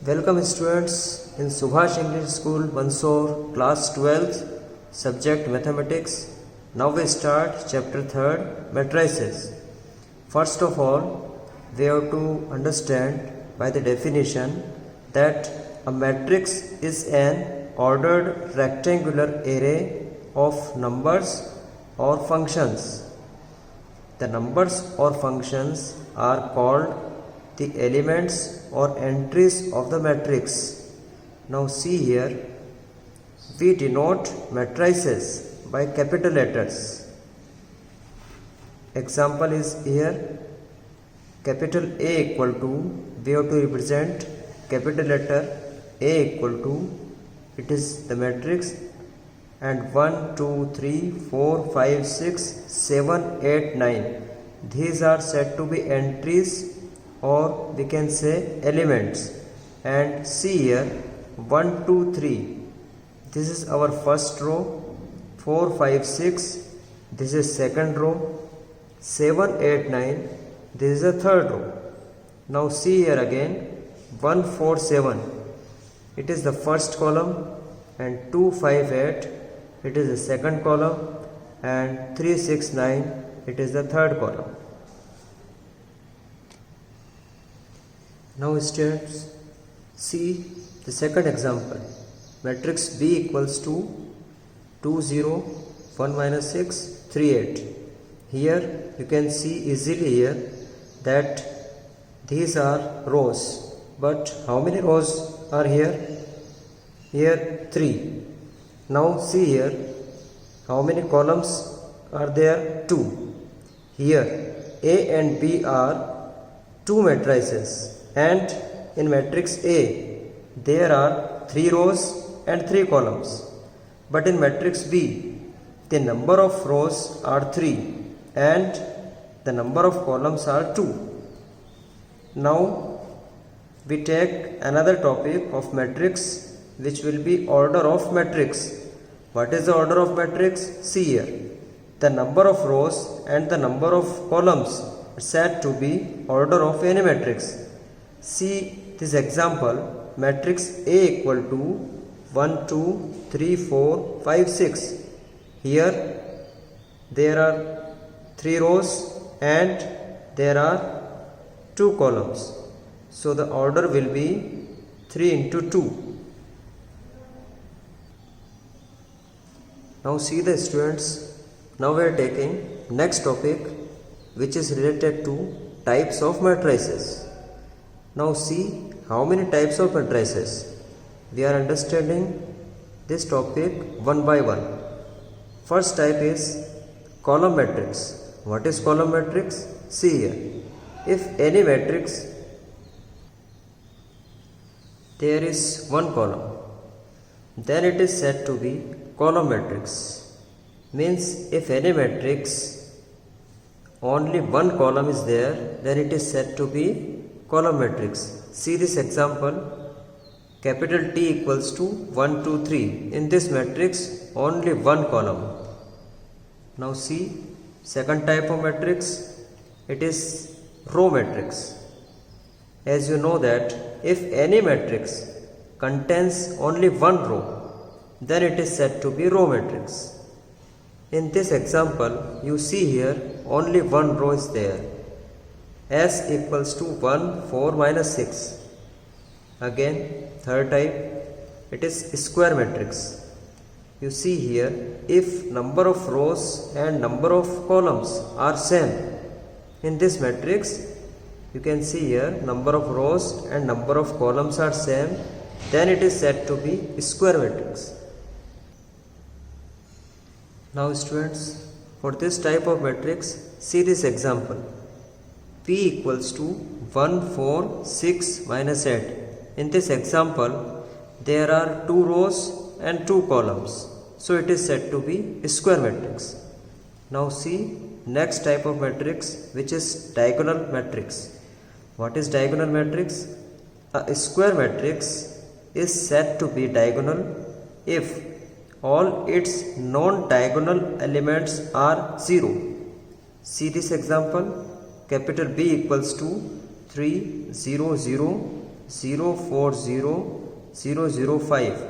Welcome students in Subhash English School, Mandsaur, class 12th, subject mathematics. Now we start chapter 3rd, matrices. First of all, we have to understand by the definition that a matrix is an ordered rectangular array of numbers or functions. The numbers or functions are called the elements or entries of the matrix. Now see here, we denote matrices by capital letters. Example is here, capital A equal to, we have to represent capital letter A equal to, it is the matrix, and 1, 2, 3, 4, 5, 6, 7, 8, 9. These are said to be entries, or we can say elements. And see here, 1, 2, 3, this is our first row, 4, 5, 6, this is second row, 7, 8, 9, this is the third row. Now see here again, 1, 4, 7, it is the first column, and 2, 5, 8, it is the second column, and 3, 6, 9, it is the third column. Now students, see the second example. Matrix B equals to 2, 0, 1 minus 6, 3, 8. Here you can see easily here that these are rows. But how many rows are here? Here 3. Now see here, how many columns are there? 2. Here A and B are two matrices. And in matrix A, there are 3 rows and 3 columns. But in matrix B, the number of rows are 3 and the number of columns are 2. Now, we take another topic of matrix, which will be order of matrix. What is the order of matrix? See here. The number of rows and the number of columns are said to be order of any matrix. See this example, matrix A equal to 1, 2, 3, 4, 5, 6. Here there are 3 rows and there are 2 columns. So the order will be 3 into 2. Now see the students, now we are taking next topic, which is related to types of matrices. Now see how many types of matrices. We are understanding this topic one by one. First type is column matrix. What is column matrix? See here. If any matrix, there is one column, then it is said to be column matrix. Means if any matrix, only one column is there, then it is said to be column matrix. See this example, capital T equals to 1, 2, 3. In this matrix, only one column. Now see, second type of matrix, it is row matrix. As you know that if any matrix contains only one row, then it is said to be row matrix. In this example, you see here only one row is there. S equals to 1, 4 minus 6. Again, third type, it is square matrix. You see here, if number of rows and number of columns are same, in this matrix, you can see here, number of rows and number of columns are same, then it is said to be square matrix. Now students, for this type of matrix, see this example. P equals to 1, 4, 6 minus 8. In this example, there are 2 rows and 2 columns. So it is said to be a square matrix. Now see next type of matrix, which is diagonal matrix. What is diagonal matrix? A square matrix is said to be diagonal if all its non-diagonal elements are 0. See this example. Capital B equals to 3, 0, 0, 040,005.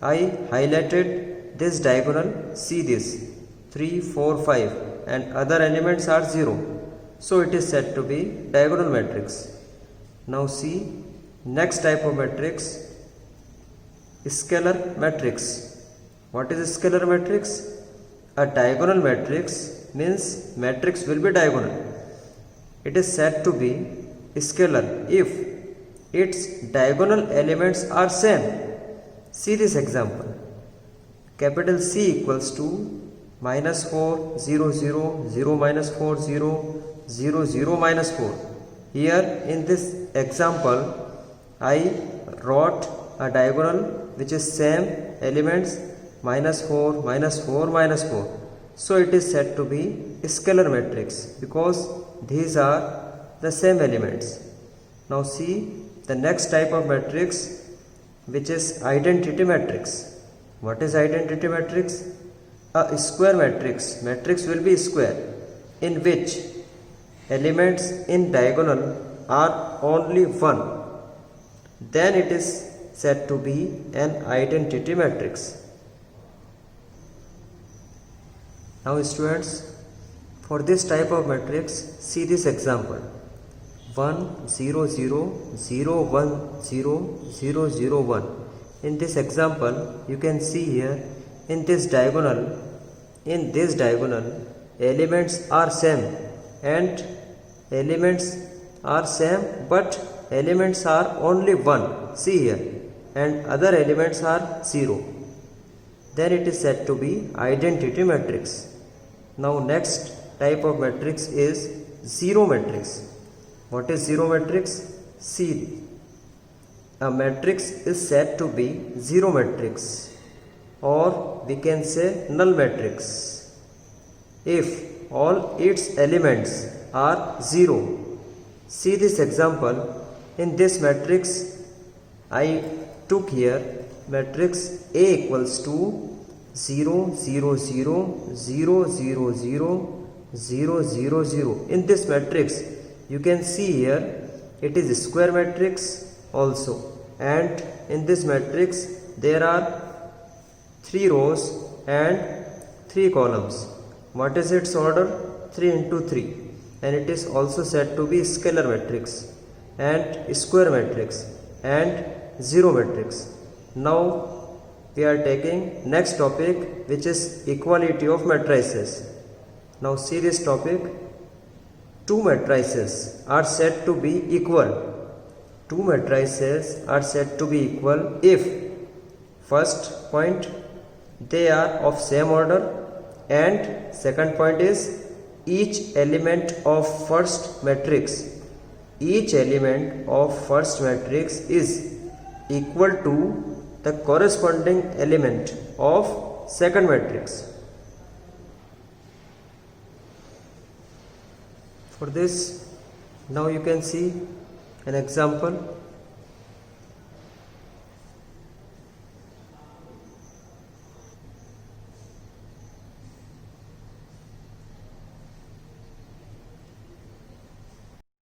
I highlighted this diagonal. See this 3, 4, 5 and other elements are 0. So it is said to be diagonal matrix. Now see next type of matrix, scalar matrix. What is scalar matrix? A diagonal matrix means matrix will be diagonal. It is said to be scalar if its diagonal elements are same. See this example. Capital C equals to -4, 0, 0, 0, -4, 0, 0, 0, -4. Here in this example, I wrote a diagonal which is same elements -4, -4, -4. So it is said to be scalar matrix because these are the same elements. Now see the next type of matrix, which is identity matrix. What is identity matrix? A square matrix. Matrix will be square in which elements in diagonal are only one. Then it is said to be an identity matrix. Now students, for this type of matrix, see this example. 1, 0, 0, 0, 1, 0, 0, 0, 1. In this example, you can see here in this diagonal, elements are same and elements are same, but elements are only 1. See here, and other elements are 0. Then it is said to be identity matrix. Now next type of matrix is zero matrix. What is zero matrix? See, a matrix is said to be zero matrix, or we can say null matrix if all its elements are 0. See this example. In this matrix, I took here matrix A equals to 0, 0, 0, 0, 0, 0, 0, 0, 0. In this matrix, you can see here it is a square matrix also, and in this matrix there are 3 rows and 3 columns. What is its order? 3 into 3, and it is also said to be scalar matrix and square matrix and zero matrix. Now we are taking next topic, which is equality of matrices. Now see this topic. Two matrices are said to be equal. Two matrices are said to be equal if, first point, they are of same order, and second point is each element of first matrix is equal to the corresponding element of second matrix. For this, now you can see an example.